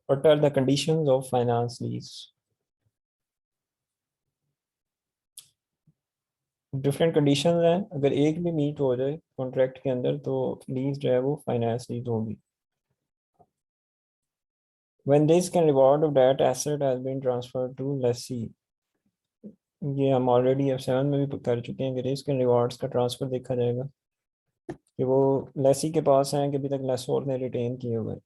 What are the conditions of finance lease? Different conditions हैं, अगर एक भी मीट हो जाए कॉन्ट्रैक्ट के अंदर तो लीज जो है वो फाइनेंस लीज होगी. When risk and reward of that asset has been transferred to lessee. ये हम ऑलरेडी F7 में भी कर चुके हैं कि रिस्क एंड रिवॉर्ड्स का ट्रांसफर देखा जाएगा कि वो लेसी के पास हैं कि अभी तक लेसोर ने रिटेन किए हुए हैं.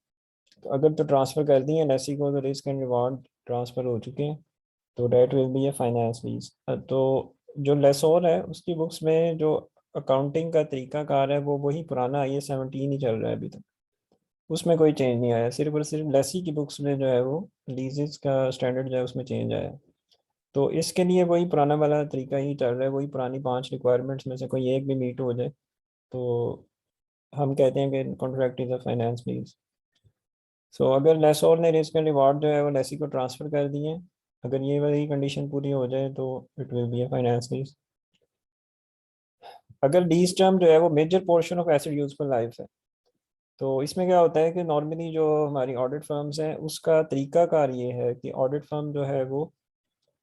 तो अगर तो ट्रांसफ़र कर दिए लेसी को तो रिस्क एंड रिवॉर्ड ट्रांसफ़र हो चुके हैं, तो that will be a finance lease. तो जो लेसोर है उसकी बुक्स में जो अकाउंटिंग का तरीकाकार है वो वही पुराना IAS 17 ही चल रहा है अभी तक. उसमें कोई चेंज नहीं आया, सिर्फ और सिर्फ लेसी की बुक्स में जो है वो लीजेस का स्टैंडर्ड जो है उसमें चेंज आया. तो इसके लिए वही पुराना वाला तरीका ही चल रहा है, वही पुरानी 5 रिक्वायरमेंट्स में से कोई एक भी मीट हो जाए तो हम कहते हैं कि contract is a finance lease. So अगर लेसोर ने रिस्क एंड रिवॉर्ड जो है वो लेसी को ट्रांसफ़र कर दिए, अगर ये वाली कंडीशन पूरी हो जाए तो it will be a finance lease. अगर लीज टर्म जो है वो major portion of asset useful life है, तो इसमें क्या होता है कि नॉर्मली जो हमारी ऑडिट फर्म्स हैं उसका तरीकाकार ये है कि ऑडिट फर्म जो है वो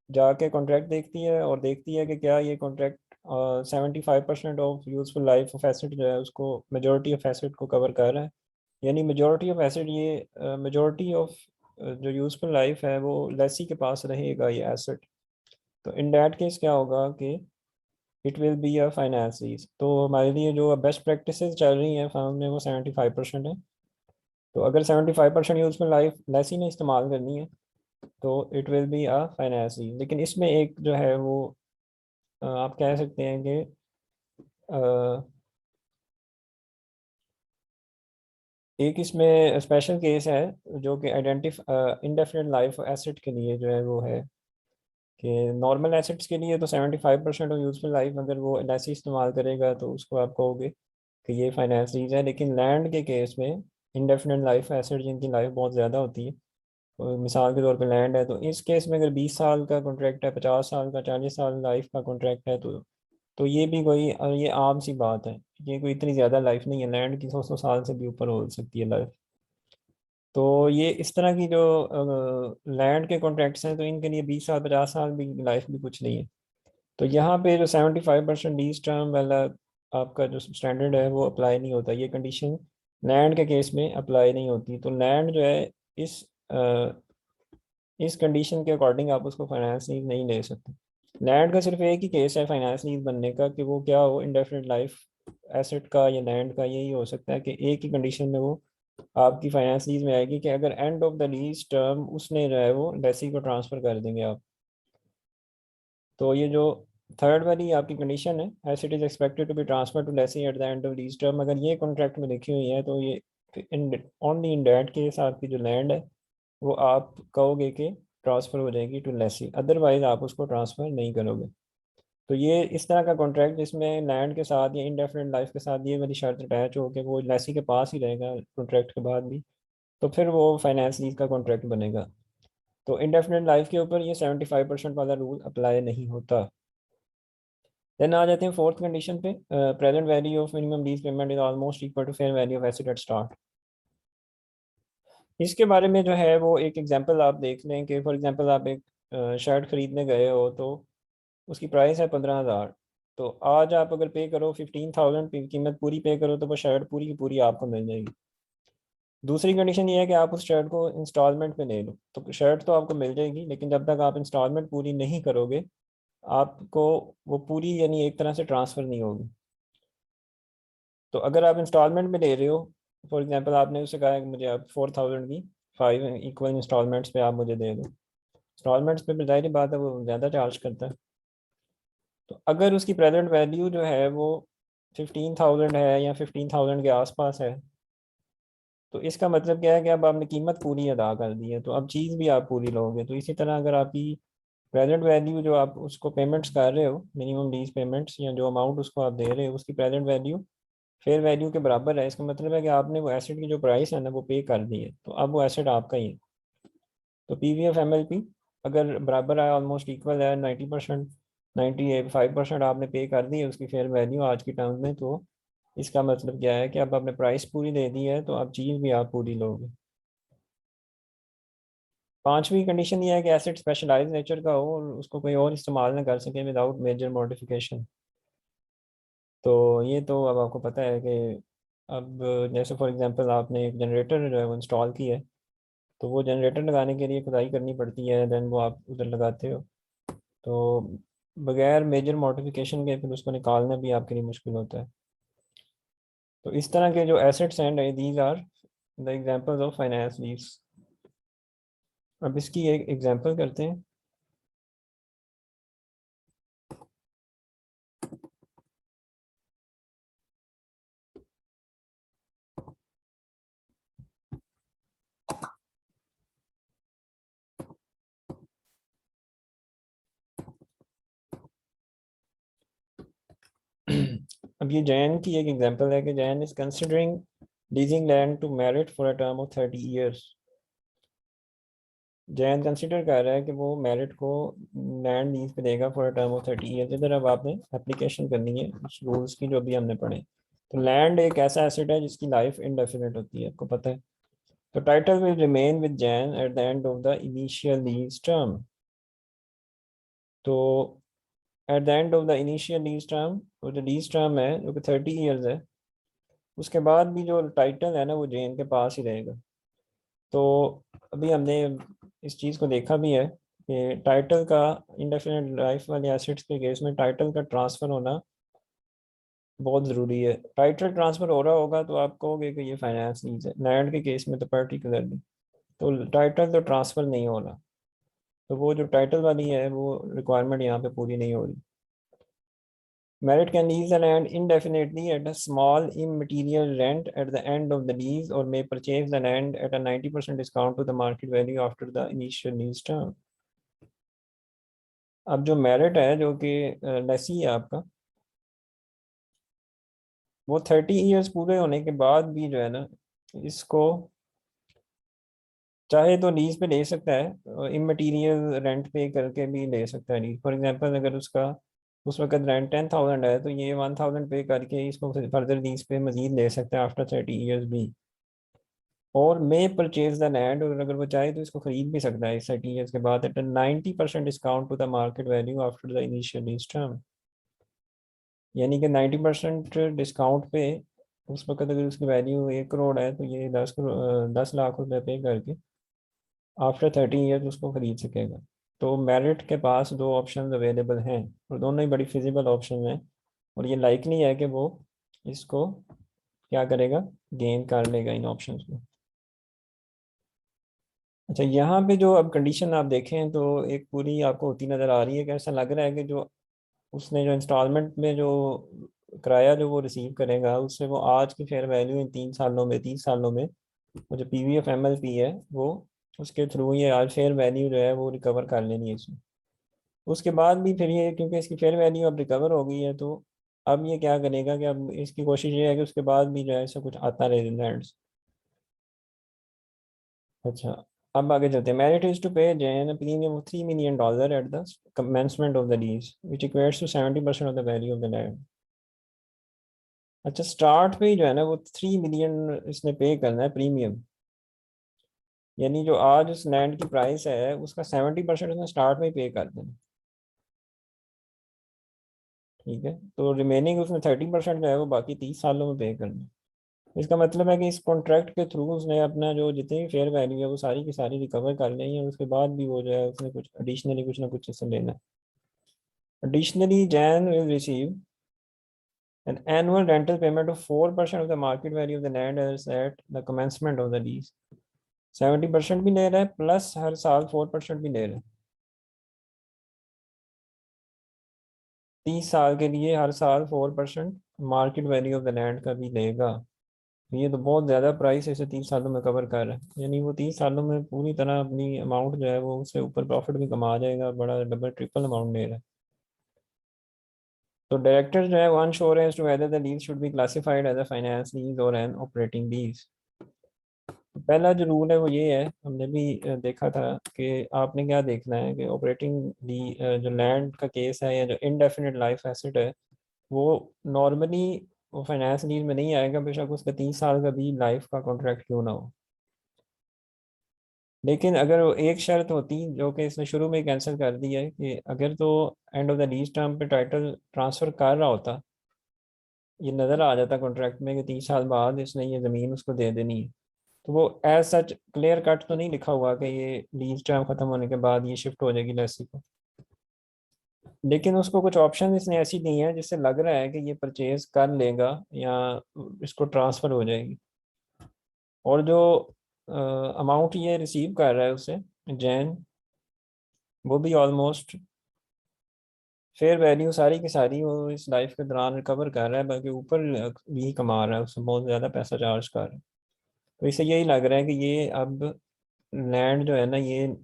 जाके कॉन्ट्रैक्ट देखती है और देखती है कि क्या ये contract 75% of useful life of asset जो है उसको मेजोरिटी ऑफ एसेट को कवर कर रहा है. यानी मेजोरिटी ऑफ एसेट ये मेजोरिटी ऑफ जो यूजफुल लाइफ है वो लेसी के पास रहेगा ये एसेट. तो इन दैट केस क्या होगा कि it will be a finance lease. तो हमारे लिए जो बेस्ट प्रैक्टिसेस चल रही हैं फर्म में वो 75% है. तो अगर 75% यूजफुल लाइफ लेसी ने इस्तेमाल करनी है तो it will be a finance lease. लेकिन इसमें एक जो है वो आप कह सकते हैं कि एक इसमें स्पेशल केस है जो कि आइडेंटिफ इंडेफिनिट लाइफ एसेट के लिए जो है वो है कि नॉर्मल एसेट्स के लिए तो 75% ऑफ यूजफुल लाइफ अगर वो एलआईसी इस्तेमाल करेगा तो उसको आप कहोगे कि ये फाइनेंस लीज है. लेकिन लैंड के केस में इंडेफिनिट लाइफ एसेट जिनकी लाइफ बहुत ज़्यादा होती है, तो मिसाल के तौर पे लैंड है, तो इस केस में अगर 20 साल का कॉन्ट्रैक्ट है, 50 साल का, 40 साल लाइफ का कॉन्ट्रैक्ट है, तो ये भी कोई ये आम सी बात है. ये कोई इतनी ज़्यादा लाइफ नहीं है, लैंड की 100 साल से भी ऊपर हो सकती है लाइफ. तो ये इस तरह की जो लैंड के कॉन्ट्रैक्ट्स हैं तो इनके लिए 20 साल 50 साल भी लाइफ भी कुछ नहीं है. तो यहाँ पे जो 75% लीज टर्म वाला आपका जो स्टैंडर्ड है वो अप्लाई नहीं होता, ये कंडीशन लैंड के केस में अप्लाई नहीं होती. तो लैंड जो है इस इस कंडीशन के अकॉर्डिंग आप उसको फाइनेंस लीज नहीं ले सकते. लैंड का सिर्फ एक ही केस है फाइनेंस लीज बनने का कि वो क्या हो इंडेफिनिट लाइफ एसेट का या लैंड का यही हो सकता है कि एक ही कंडीशन में वो आपकी फाइनेंस लीज में आएगी कि अगर and of the lease term उसने जो है वो लेसी को ट्रांसफर कर देंगे आप. तो ये जो थर्ड वाली आपकी कंडीशन है, as it is expected to be transfer to lessee at the end of lease term, अगर ये कॉन्ट्रैक्ट में लिखी हुई है तो ये ओनली इन डैट केस आपकी जो लैंड है वो आप कहोगे कि ट्रांसफ़र हो जाएगी टू लेसी, अदरवाइज आप उसको ट्रांसफ़र नहीं करोगे. तो ये इस तरह का कॉन्ट्रैक्ट जिसमें लैंड के साथ या इंडेफिनिट लाइफ के साथ ये वाली शर्त अटैच हो कि वो लेसी के पास ही रहेगा कॉन्ट्रैक्ट के बाद भी, तो फिर वो फाइनेंस लीज का कॉन्ट्रैक्ट बनेगा. तो इंडेफिनिट लाइफ के ऊपर ये 75% वाला रूल अप्लाई नहीं होता. देन आ जाते हैं फोर्थ कंडीशन पे, present value of minimum lease payment is almost equal to fair value of asset at start. इसके बारे में जो है वो एक एग्जांपल आप देख लें कि फॉर एग्जांपल आप एक शर्ट खरीदने गए हो तो उसकी प्राइस है 15,000. तो आज आप अगर पे करो 15,000 कीमत पूरी पे करो तो वो शर्ट पूरी की पूरी आपको मिल जाएगी. दूसरी कंडीशन ये है कि आप उस शर्ट को इंस्टॉलमेंट में ले लो, तो शर्ट तो आपको मिल जाएगी लेकिन जब तक आप इंस्टॉलमेंट पूरी नहीं करोगे आपको वो पूरी यानी एक तरह से ट्रांसफ़र नहीं होगी. तो अगर आप इंस्टॉलमेंट में ले रहे हो, फॉर एग्जांपल आपने उससे कहा है कि मुझे आप 4,000 की 5 इक्वल इंस्टॉलमेंट्स पे आप मुझे दे दो. इंस्टॉलमेंट्स पे ज़ाहिर बात है वो ज़्यादा चार्ज करता है. तो अगर उसकी प्रेजेंट वैल्यू जो है वो 15,000 है या 15,000 के आसपास है, तो इसका मतलब क्या है कि अब आपने कीमत पूरी अदा कर दी है तो अब चीज़ भी आप पूरी लोगे. तो इसी तरह अगर आपकी प्रेजेंट वैल्यू जो आप उसको पेमेंट्स कर रहे हो मिनिमम लीज पेमेंट्स या जो अमाउंट उसको आप दे रहे हो उसकी प्रेजेंट वैल्यू फेयर वैल्यू के बराबर है, इसका मतलब है कि आपने वो एसेट की जो प्राइस है ना वो पे कर दी है, तो अब वो एसेट आपका ही है. तो PV ऑफ MLP अगर बराबर है ऑलमोस्ट इक्वल है 90%, 95% आपने पे कर दी है उसकी फेयर वैल्यू आज की टर्म्स में, तो इसका मतलब क्या है कि अब आपने प्राइस पूरी दे दी है तो अब चीज़ भी आप पूरी लोगे. पांचवी कंडीशन ये है कि एसेट स्पेशलाइज नेचर का हो और उसको कोई और इस्तेमाल ना कर सके विदाउट मेजर मॉडिफिकेशन। तो ये तो अब आपको पता है कि अब जैसे फॉर एग्जांपल आपने एक जनरेटर जो है वो इंस्टॉल की है, तो वो जनरेटर लगाने के लिए खुदाई करनी पड़ती है, देन वो आप उधर लगाते हो। तो बगैर मेजर मॉडिफिकेशन के फिर उसको निकालना भी आपके लिए मुश्किल होता है। तो इस तरह के जो एसेट्स हैं, these are the examples of finance lease. अब इसकी एक एग्जांपल करते हैं। अब ये जैन की एक एग्जांपल है कि Jain is considering leasing land to Merit for a term of 30 years. Jain consider कर रहा है कि वो मैरिट को लैंड लीज पे देगा for a term of 30 years. इधर अब आपने एप्लीकेशन करनी है उस रूल्स की जो भी हमने पढ़े। तो लैंड एक ऐसा एसेट है जिसकी लाइफ इनडेफिनेट होती है, आपको पता है। तो टाइटल विल रिमेन विद जैन at the end of the initial lease term. तो at the end of the initial lease term, वो जो लीज टर्म है जो कि 30 ईयर्स है, उसके बाद भी जो टाइटल है ना वो जेन के पास ही रहेगा। तो अभी हमने इस चीज़ को देखा भी है कि टाइटल का इंडेफिनिट लाइफ वाले एसेट्स के केस में टाइटल का ट्रांसफ़र होना बहुत ज़रूरी है। टाइटल ट्रांसफ़र हो रहा होगा तो आप कहोगे कि ये फाइनेंस लीज है, लैंड के केस में तो पर्टिकुलरली। तो टाइटल तो ट्रांसफ़र नहीं हो रहा, तो वो जो टाइटल वाली है वो रिक्वायरमेंट यहाँ पे पूरी नहीं हो रही। Merit can lease the land indefinitely at a small immaterial rent at the end of the lease or may purchase the land at a 90% discount to the market value after the initial lease term. अब जो merit है जो कि लेसी है आपका, वो 30 years पूरे होने के बाद भी जो है ना इसको चाहे तो लीज पे ले सकता है, इमटेरियल रेंट पे करके भी ले सकता है लीज। फॉर एग्जांपल अगर उसका उस वक्त रेंट 10,000 है तो ये 1,000 पे करके इसको फर्दर लीज पे मजीद ले सकता है आफ्टर 30 ईयर्स भी। और मे परचेज द लैंड, और अगर वो चाहे तो इसको खरीद भी सकता है इस 30 ईयर्स के बाद at 90% discount to the market value after the initial lease term. यानी कि 90% डिस्काउंट पे उस वक्त अगर उसकी वैल्यू 1 करोड़ है तो ये 10 करोड़ 10 लाख रुपए पे करके आफ्टर 30 ईयर्स उसको खरीद सकेगा। तो मेरिट के पास दो ऑप्शन अवेलेबल हैं और दोनों ही बड़ी फिजिबल ऑप्शन हैं, और ये लाइकली है कि वो इसको क्या करेगा, गेन कर लेगा इन ऑप्शंस को। अच्छा, यहाँ पे जो अब कंडीशन आप देखें तो एक पूरी आपको होती नज़र आ रही है कि ऐसा लग रहा है कि जो उसने जो इंस्टॉलमेंट में जो किराया जो वो रिसीव करेगा उससे वो आज की फेयर वैल्यू इन 3 सालों में 30 सालों में वो जो PVF MLP है वो उसके थ्रू ये आज फेयर वैल्यू जो है वो रिकवर कर लेनी है इसमें। उसके बाद भी फिर ये क्योंकि इसकी फेयर वैल्यू अब रिकवर हो गई है तो अब ये क्या करेगा कि अब इसकी कोशिश ये है कि उसके बाद भी जो है ऐसा कुछ आता रहे लैंड्स। अच्छा, अब आगे चलते हैं। Merit is to pay Jain premium of $3 million at the commencement of the lease which equates to 70% of the value of the land. अच्छा, स्टार्ट पे ही जो है ना वो 3 मिलियन इसने पे करना है प्रीमियम। यानी जो आज उस लैंड की प्राइस है उसका 70% उसने स्टार्ट में ही पे कर देना। ठीक है, तो रिमेनिंग उसने 30% जो है वो बाकी 30 सालों में पे करना है। इसका मतलब है कि इस कॉन्ट्रैक्ट के थ्रू उसने अपना जो जितनी भी फेयर वैल्यू है वो सारी की सारी रिकवर कर लेनी है, उसके बाद भी वो जो है उसने कुछ एडिशनली कुछ ना कुछ इससे लेना है। Additionally, Jan will receive an annual rental payment of 4% of the market value of the land as at the commencement of the lease. 70% भी ले रहा है प्लस हर साल 4% भी ले रहा है। 30 साल के लिए हर साल 4% market value of the land का भी लेगा। ये तो बहुत ज़्यादा प्राइस इसे 30 सालों में कवर कर रहा है, यानी वो 30 सालों में पूरी तरह अपनी अमाउंट जो है वो उससे ऊपर प्रॉफिट भी कमा जाएगा, बड़ा डबल ट्रिपल अमाउंट ले रहा है। तो डायरेक्टर जो है वो अनश्योर है as to whether the lease should be classified as a finance lease और एन ऑपरेटिंग लीज। पहला जो रूल है वो ये है, हमने भी देखा था कि आपने क्या देखना है कि ऑपरेटिंग ली जो लैंड का केस है या जो इनडेफिनिट लाइफ एसेट है वो नॉर्मली वो फाइनेंस लीज में नहीं आएगा, बेशक उसका 30 साल का भी लाइफ का कॉन्ट्रैक्ट क्यों ना हो। लेकिन अगर वो एक शर्त होती जो कि इसने शुरू में कैंसिल कर दी है कि अगर तो and of the lease term पे टाइटल ट्रांसफ़र कर रहा होता, ये नज़र आ जाता कॉन्ट्रैक्ट में कि 30 साल बाद इसने ये ज़मीन उसको दे देनी है, तो वो एज सच क्लियर कट तो नहीं लिखा हुआ कि ये लीज टर्म ख़त्म होने के बाद ये शिफ्ट हो जाएगी लेसी को। लेकिन उसको कुछ ऑप्शन इसने ऐसी दी हैं जिससे लग रहा है कि ये परचेज कर लेगा या इसको ट्रांसफ़र हो जाएगी। और जो अमाउंट ये रिसीव कर रहा है उसे जैन, वो भी ऑलमोस्ट फेयर वैल्यू सारी की सारी वो इस लाइफ के दौरान रिकवर कर रहा है, बल्कि ऊपर भी कमा रहा है, उससे बहुत ज़्यादा पैसा चार्ज कर रहा है। तो इससे यही लग रहा है कि ये अब लैंड जो है ना, ये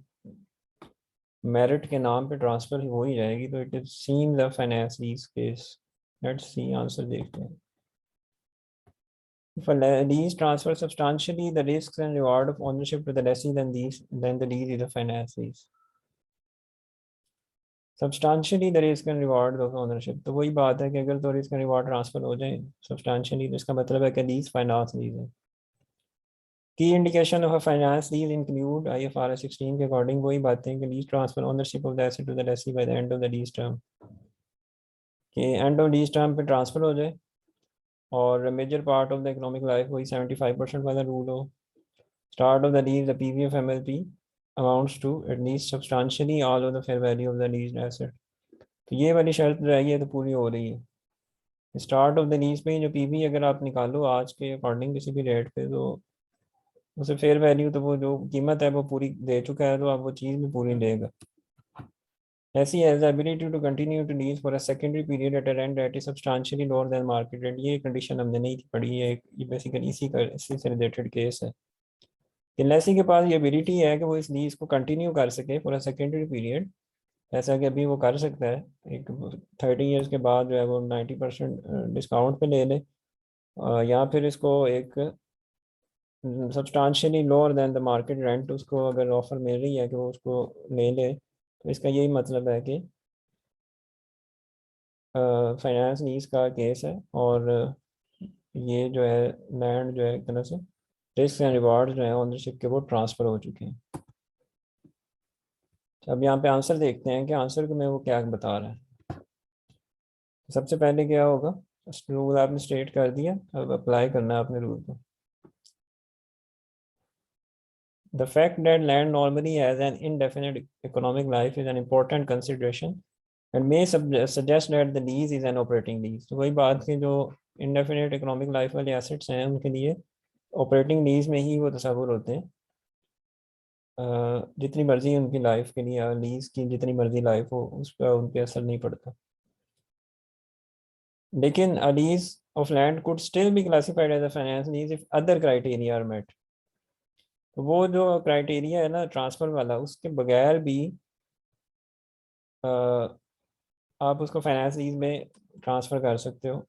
मेरिट के नाम पे ट्रांसफ़र हो ही जाएगी। तो it is seems a finance lease case. Let's see answer देखते हैं। If a lease transfers substantially the risks and reward of ownership to the lessee, then the lease is a finance lease. Substantially the risk and reward of ownership, तो वही बात है कि अगर तो risk and reward transfer हो जाए substantially, तो इसका मतलब है कि लीज फाइनेंस लीज है। Key indication of a finance lease include IFRS 16 के अकॉर्डिंग वही बातें कि lease transfer ownership of the asset to the lessee by the end of the lease term, कि एंड ऑफ लीज टर्म पे ट्रांसफर हो जाए और major part of the economic life वही 75% वाला रूल हो। Start of the lease the PV of MLP amounts to at least substantially all of the fair value of the leased asset। तो ये वाली शर्त जो है ये तो पूरी हो रही है। स्टार्ट ऑफ द लीज पे जो PV अगर आप निकालो आज के अकॉर्डिंग किसी भी रेट पे, तो उसे फेयर वैल्यू तो वो जो कीमत है वो पूरी दे चुका है, तो आप वो चीज़ भी पूरी लेगा। ऐसी has ability to continue to lease for a secondary period at a rent that is substantially lower than market rent. ये कंडीशन हमने नहीं थी पढ़ी है, ये बेसिकली इसी से रिलेटेड केस है कि लेसी के पास ये एबिलिटी है कि वो इस लीज को कंटिन्यू कर सके फॉर अ सेकेंडरी पीरियड, ऐसा कि अभी वो कर सकता है एक 30 ईयर्स के बाद जो है वो 90% डिस्काउंट पे ले ले, या फिर इसको एक substantially lower then the market rent उसको अगर ऑफर मिल रही है कि वो उसको ले ले, तो इसका यही मतलब है कि फाइनेंस लीज का केस है। और ये जो है लैंड जो है एक तरह से रिस्क एंड रिवार्ड जो है ओनरशिप के वो ट्रांसफ़र हो चुके हैं। अब यहाँ पे आंसर देखते हैं कि आंसर को में वो क्या बता रहा है। सबसे पहले क्या होगा, रूल आपने स्टेट कर दिया, अब अप्लाई करना है अपने रूल को। The fact that land normally has an indefinite economic life is an important consideration and may suggest that the lease is an operating lease। तो वही बात कि जो indefinite economic life वाले assets हैं उनके लिए operating lease में ही वो तस्वुर होते हैं। जितनी मर्जी उनकी लाइफ के लिए लीज की जितनी मर्जी लाइफ हो उस पर उन पर असर नहीं पड़ता। लेकिन a lease of land could still be classified as a finance lease if other criteria are met। तो वो जो क्राइटेरिया है ना ट्रांसफ़र वाला, उसके बगैर भी आप उसको फाइनेंस लीज में ट्रांसफ़र कर सकते हो,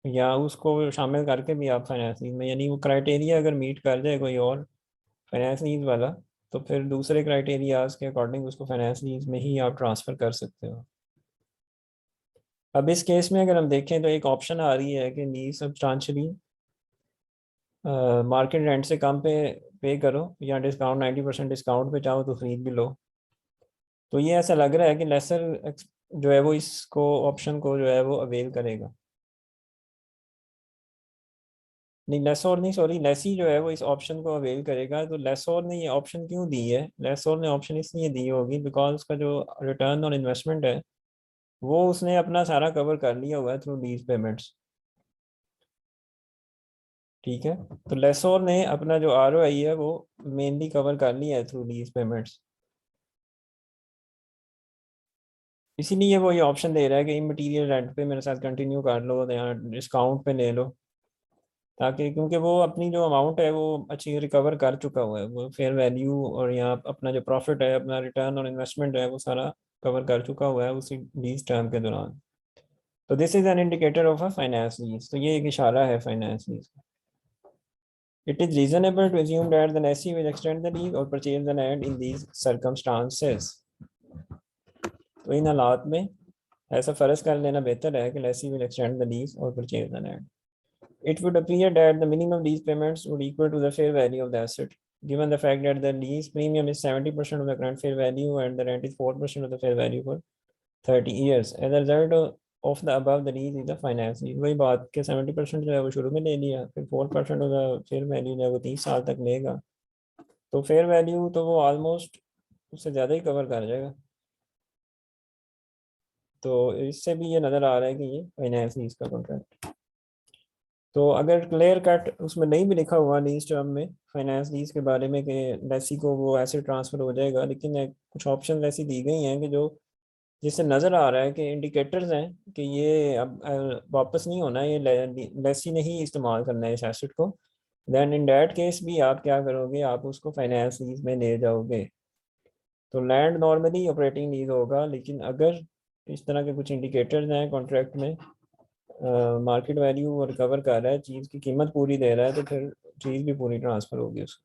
या उसको शामिल करके भी आप फाइनेंस लीज में, यानी वो क्राइटेरिया अगर मीट कर जाए कोई और फाइनेंस लीज वाला, तो फिर दूसरे क्राइटेरियाज के अकॉर्डिंग उसको फाइनेंस लीज में ही आप ट्रांसफ़र कर सकते हो। अब इस केस में अगर हम देखें तो एक ऑप्शन आ रही है कि लीज सब्सटेंशियली मार्केट रेंट से कम पे करो, या डिस्काउंट 90% डिस्काउंट पे चाहो तो खरीद भी लो। तो ये ऐसा लग रहा है कि लेसर जो है वो इसको ऑप्शन को जो है वो अवेल करेगा। नहीं लेसोर नहीं, सॉरी, लेसी जो है वो इस ऑप्शन को अवेल करेगा। तो लेसोर ने ये ऑप्शन क्यों दी है, लेसोर ने ऑप्शन इसलिए दी होगी बिकॉज उसका जो रिटर्न ऑन इन्वेस्टमेंट है वो उसने अपना सारा कवर कर लिया हुआ है थ्रू लीज पेमेंट्स। ठीक है, तो लेसोर ने अपना जो ROI है वो मेनली कवर कर लिया है थ्रू लीज पेमेंट्स, इसीलिए वो ये ऑप्शन दे रहा है कि इमटीरियल रेंट पे मेरे साथ कंटिन्यू कर लो या डिस्काउंट पे ले लो, ताकि क्योंकि वो अपनी जो अमाउंट है वो अच्छी रिकवर कर चुका हुआ है, वो फेयर वैल्यू और यहाँ अपना जो प्रॉफिट है अपना रिटर्न और इन्वेस्टमेंट है वो सारा कवर कर चुका हुआ है उसी लीज टर्म के दौरान। तो this is an indicator of a finance lease, तो ये एक इशारा है फाइनेंस लीज का। It is reasonable to assume that the lessee will extend the lease or purchase the land in these circumstances। तो इन हालात में ऐसा फ़र्ज कर लेना बेहतर है कि lessee will extend the lease or purchase the land। It would appear that the minimum lease payments would equal to the fair value of the asset। given the fact that the lease premium is 70% of the current fair value and the rent is 4% of the fair value for 30 years. As a result of the above, the lease is the finance lease. वही बात के 70% जो है वो शुरू में ले लिया, फिर 4% of the fair value जो है वो 30 साल तक लेगा, तो fair value तो वो ऑलमोस्ट उससे ज़्यादा ही कवर कर जाएगा। तो इससे भी ये नज़र आ रहा है कि ये फाइनेंस लीज का कॉन्ट्रैक्ट। तो अगर क्लियर कट उसमें नहीं भी लिखा हुआ लीज टर्म में फाइनेंस लीज के बारे में कि लेसी को वो ऐसे ट्रांसफ़र हो जाएगा, लेकिन कुछ ऑप्शन ऐसी दी गई हैं कि जो जिससे नज़र आ रहा है कि इंडिकेटर्स हैं कि ये अब वापस नहीं होना है, ये लेसी ने ही इस्तेमाल करना है इस एसेट को। देन इन डैट केस भी आप क्या करोगे, आप उसको फाइनेंस लीज में ले जाओगे। तो लैंड नॉर्मली ऑपरेटिंग लीज होगा, लेकिन अगर इस तरह के कुछ इंडिकेटर्स हैं कॉन्ट्रैक्ट में, मार्केट वैल्यू रिकवर कर रहा है, चीज़ की कीमत पूरी दे रहा है, तो फिर चीज़ भी पूरी ट्रांसफ़र होगी उसको।